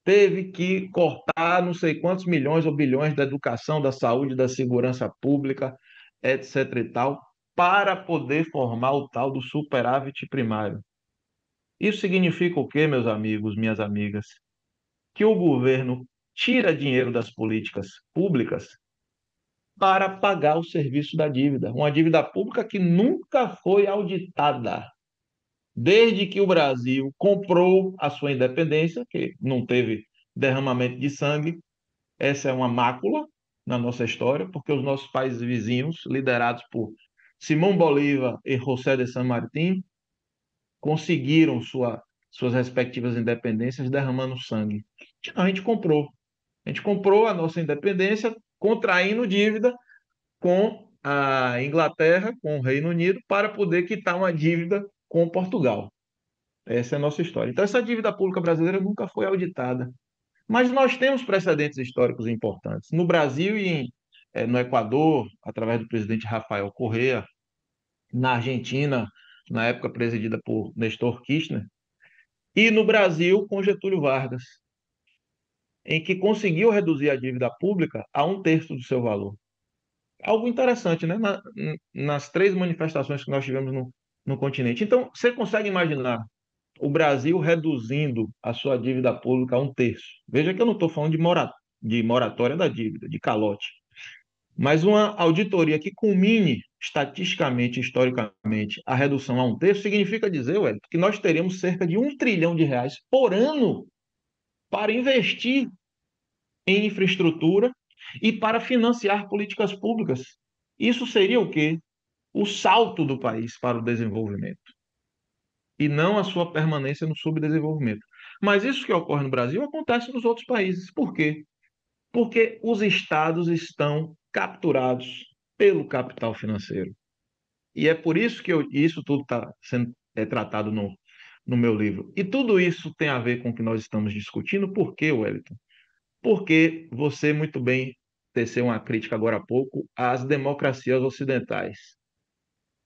teve que cortar não sei quantos milhões ou bilhões da educação, da saúde, da segurança pública, etc e tal, para poder formar o tal do superávit primário. Isso significa o quê, meus amigos, minhas amigas? Que o governo tira dinheiro das políticas públicas para pagar o serviço da dívida, uma dívida pública que nunca foi auditada. Desde que o Brasil comprou a sua independência, que não teve derramamento de sangue, essa é uma mácula na nossa história, porque os nossos países vizinhos, liderados por Simão Bolívar e José de San Martín, conseguiram suas respectivas independências derramando sangue. Não, a gente comprou. A gente comprou a nossa independência contraindo dívida com a Inglaterra, com o Reino Unido, para poder quitar uma dívida com Portugal. Essa é a nossa história. Então, essa dívida pública brasileira nunca foi auditada. Mas nós temos precedentes históricos importantes. No Brasil e no Equador, através do presidente Rafael Correa, na Argentina, na época presidida por Nestor Kirchner, e no Brasil com Getúlio Vargas, em que conseguiu reduzir a dívida pública a um terço do seu valor. Algo interessante, né? Nas três manifestações que nós tivemos no continente. Então, você consegue imaginar o Brasil reduzindo a sua dívida pública a um terço? Veja que eu não estou falando de moratória da dívida, de calote, mas uma auditoria que culmine estatisticamente, historicamente, a redução a um terço, significa dizer, Wellington, que nós teríamos cerca de R$ 1 trilhão por ano para investir em infraestrutura e para financiar políticas públicas. Isso seria o quê? O salto do país para o desenvolvimento e não a sua permanência no subdesenvolvimento. Mas isso que ocorre no Brasil acontece nos outros países. Por quê? Porque os estados estão capturados pelo capital financeiro. E é por isso que isso tudo está sendo tratado no meu livro. E tudo isso tem a ver com o que nós estamos discutindo. Por quê, Wellington? Porque você muito bem teceu uma crítica agora há pouco às democracias ocidentais.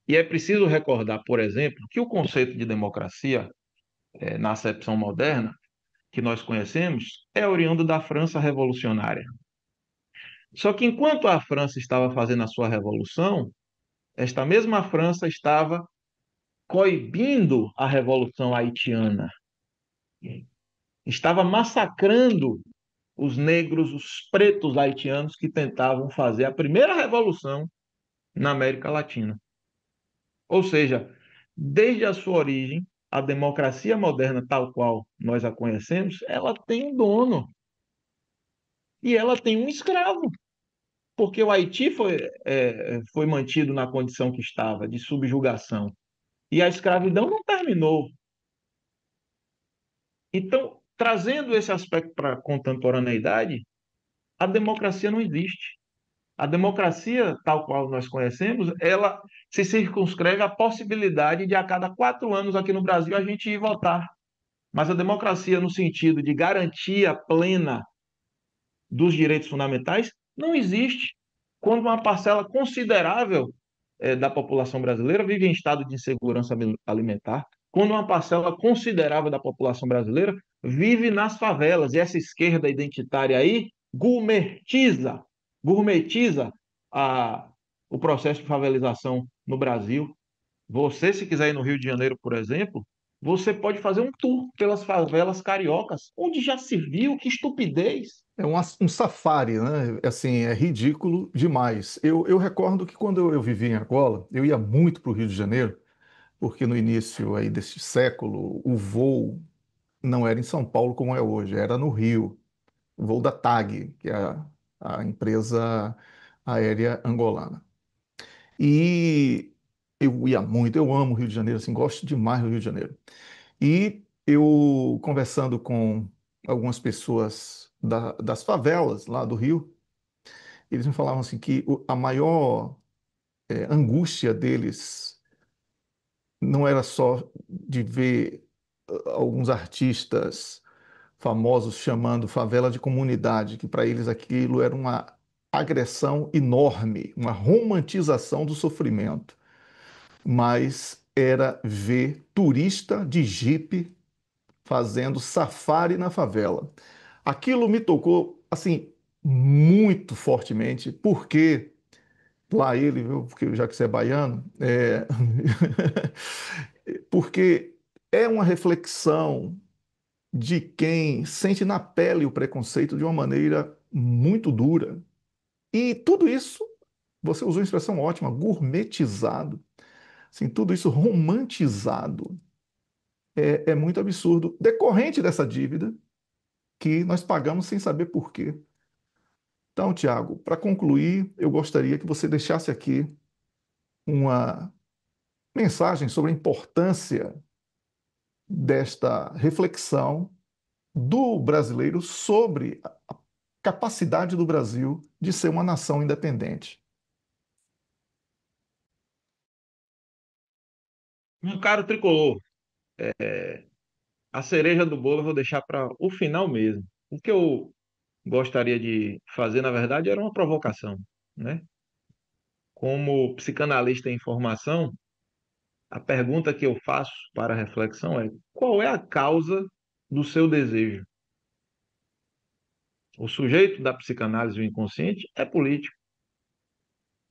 E é preciso recordar, por exemplo, que o conceito de democracia, na acepção moderna, que nós conhecemos, é oriundo da França revolucionária. Só que enquanto a França estava fazendo a sua revolução, esta mesma França estava coibindo a revolução haitiana, estava massacrando os negros, os pretos haitianos que tentavam fazer a primeira revolução na América Latina. Ou seja, desde a sua origem, a democracia moderna, tal qual nós a conhecemos, ela tem um dono e ela tem um escravo, porque o Haiti foi mantido na condição que estava, de subjugação, e a escravidão não terminou. Então, trazendo esse aspecto para a contemporaneidade, a democracia não existe. A democracia, tal qual nós conhecemos, ela se circunscreve à possibilidade de, a cada 4 anos aqui no Brasil, a gente ir votar. Mas a democracia, no sentido de garantia plena dos direitos fundamentais, não existe quando uma parcela considerável da população brasileira vive em estado de insegurança alimentar, quando uma parcela considerável da população brasileira vive nas favelas. E essa esquerda identitária aí gourmetiza a, o processo de favelização no Brasil. Você, se quiser ir no Rio de Janeiro, por exemplo, você pode fazer um tour pelas favelas cariocas, onde já se viu, que estupidez. É um safari, né? Assim, é ridículo demais. Eu recordo que quando eu vivia em Angola, eu ia muito para o Rio de Janeiro, porque no início aí deste século, o voo não era em São Paulo como é hoje, era no Rio, o voo da TAG, que é a empresa aérea angolana. E eu ia muito, eu amo o Rio de Janeiro, assim, gosto demais do Rio de Janeiro. E eu conversando com algumas pessoas das favelas lá do Rio, eles me falavam assim que a maior angústia deles não era só de ver alguns artistas famosos chamando favela de comunidade, que para eles aquilo era uma agressão enorme, uma romantização do sofrimento, mas era ver turista de jipe fazendo safari na favela. Aquilo me tocou assim muito fortemente, porque lá ele, viu, porque já que você é baiano, porque é uma reflexão de quem sente na pele o preconceito de uma maneira muito dura. E tudo isso, você usou uma expressão ótima, gourmetizado, assim, tudo isso romantizado, é muito absurdo, decorrente dessa dívida que nós pagamos sem saber por quê. Então, Tiago, para concluir, eu gostaria que você deixasse aqui uma mensagem sobre a importância desta reflexão do brasileiro sobre a capacidade do Brasil de ser uma nação independente. Meu caro tricolor, a cereja do bolo eu vou deixar para o final mesmo. O que eu gostaria de fazer, na verdade, era uma provocação, né? Como psicanalista em formação, a pergunta que eu faço para a reflexão é: qual é a causa do seu desejo? O sujeito da psicanálise, o inconsciente, é político.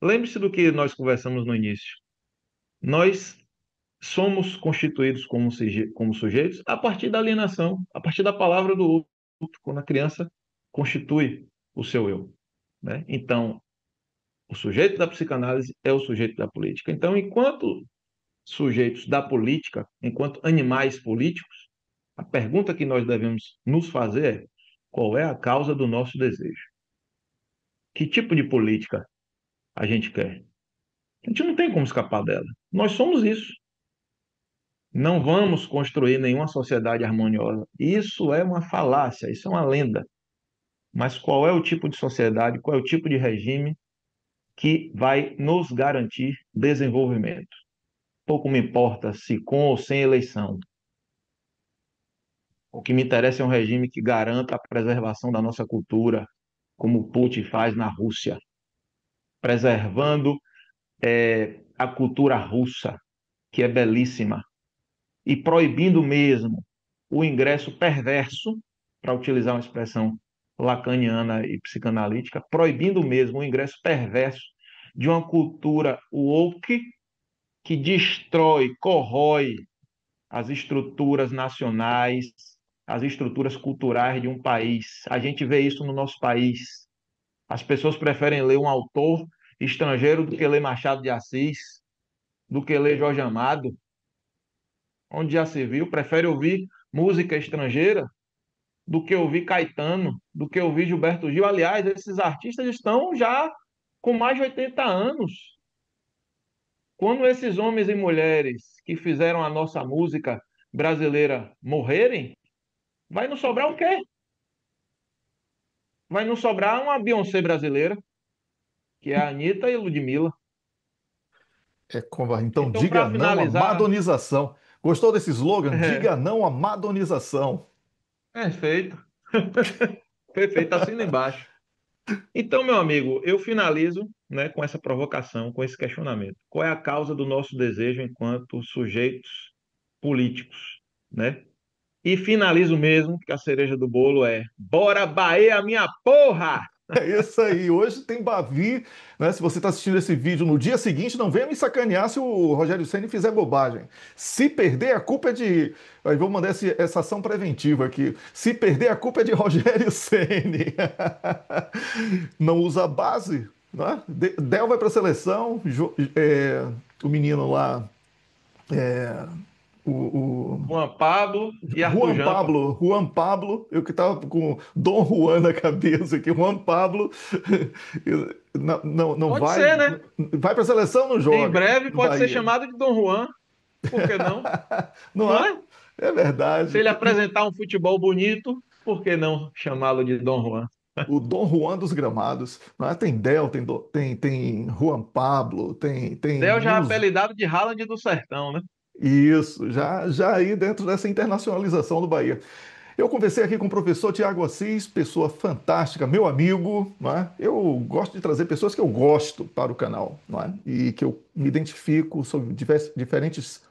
Lembre-se do que nós conversamos no início. Nós somos constituídos como sujeitos a partir da alienação, a partir da palavra do outro, quando a criança constitui o seu eu, né? Então, o sujeito da psicanálise é o sujeito da política. Então, enquanto sujeitos da política, enquanto animais políticos, a pergunta que nós devemos nos fazer é: qual é a causa do nosso desejo? Que tipo de política a gente quer? A gente não tem como escapar dela. Nós somos isso. Não vamos construir nenhuma sociedade harmoniosa. Isso é uma falácia, isso é uma lenda. Mas qual é o tipo de sociedade, qual é o tipo de regime que vai nos garantir desenvolvimento? Pouco me importa se com ou sem eleição. O que me interessa é um regime que garanta a preservação da nossa cultura, como o Putin faz na Rússia, preservando a cultura russa, que é belíssima, e proibindo mesmo o ingresso perverso, para utilizar uma expressão lacaniana e psicanalítica, proibindo mesmo o ingresso perverso de uma cultura woke que destrói, corrói as estruturas nacionais, as estruturas culturais de um país. A gente vê isso no nosso país. As pessoas preferem ler um autor estrangeiro do que ler Machado de Assis, do que ler Jorge Amado, onde já se viu, prefere ouvir música estrangeira do que ouvir Caetano, do que ouvir Gilberto Gil. Aliás, esses artistas estão já com mais de 80 anos. Quando esses homens e mulheres que fizeram a nossa música brasileira morrerem, vai nos sobrar o quê? Vai nos sobrar uma Beyoncé brasileira, que é a Anitta e a Ludmilla. É covarde. Então, Então, diga para não à finalizar, madonização. Gostou desse slogan? é, Diga não à madonização. perfeito, perfeito, assina embaixo. Então, meu amigo, eu finalizo, né, com essa provocação, com esse questionamento. Qual é a causa do nosso desejo enquanto sujeitos políticos, né? E finalizo mesmo, que a cereja do bolo é: bora Bahia, minha porra! É isso aí. Hoje tem Bavi, né? Se você está assistindo esse vídeo no dia seguinte, não venha me sacanear se o Rogério Ceni fizer bobagem. Se perder, a culpa é de. Aí vou mandar essa ação preventiva aqui. Se perder, a culpa é de Rogério Ceni. Não usa a base, né? Del vai para a seleção, o menino lá, é, o Juan Pablo e Arthur Jampa. Juan Pablo, eu que tava com Dom Juan na cabeça aqui, Juan Pablo não Pode vai, ser, né? vai para a seleção, não Em joga breve no pode ser Bahia. chamado de Dom Juan, por que não? Não Não é? é? É Se verdade. ele apresentar um futebol bonito, por que não chamá-lo de Dom Juan? O Dom Juan dos gramados, não é? Tem Del, tem Juan Pablo, tem Del já é meninos. apelidado de Haaland do Sertão, né? Isso, já aí dentro dessa internacionalização do Bahia. Eu conversei aqui com o professor Tiago Assis, pessoa fantástica, meu amigo, não é? Eu gosto de trazer pessoas que eu gosto para o canal, não é? E que eu me identifico sobre diferentes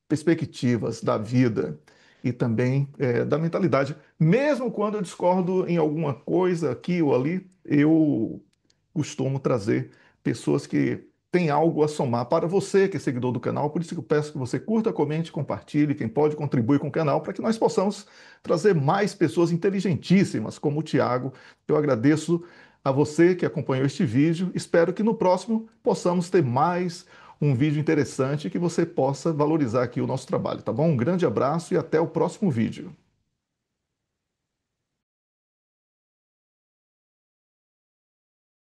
perspectivas da vida e também da mentalidade. Mesmo quando eu discordo em alguma coisa aqui ou ali, eu costumo trazer pessoas que têm algo a somar para você que é seguidor do canal. Por isso que eu peço que você curta, comente, compartilhe, quem pode contribuir com o canal, para que nós possamos trazer mais pessoas inteligentíssimas como o Tiago. Eu agradeço a você que acompanhou este vídeo. Espero que no próximo possamos ter mais um vídeo interessante que você possa valorizar aqui o nosso trabalho, tá bom? Um grande abraço e até o próximo vídeo.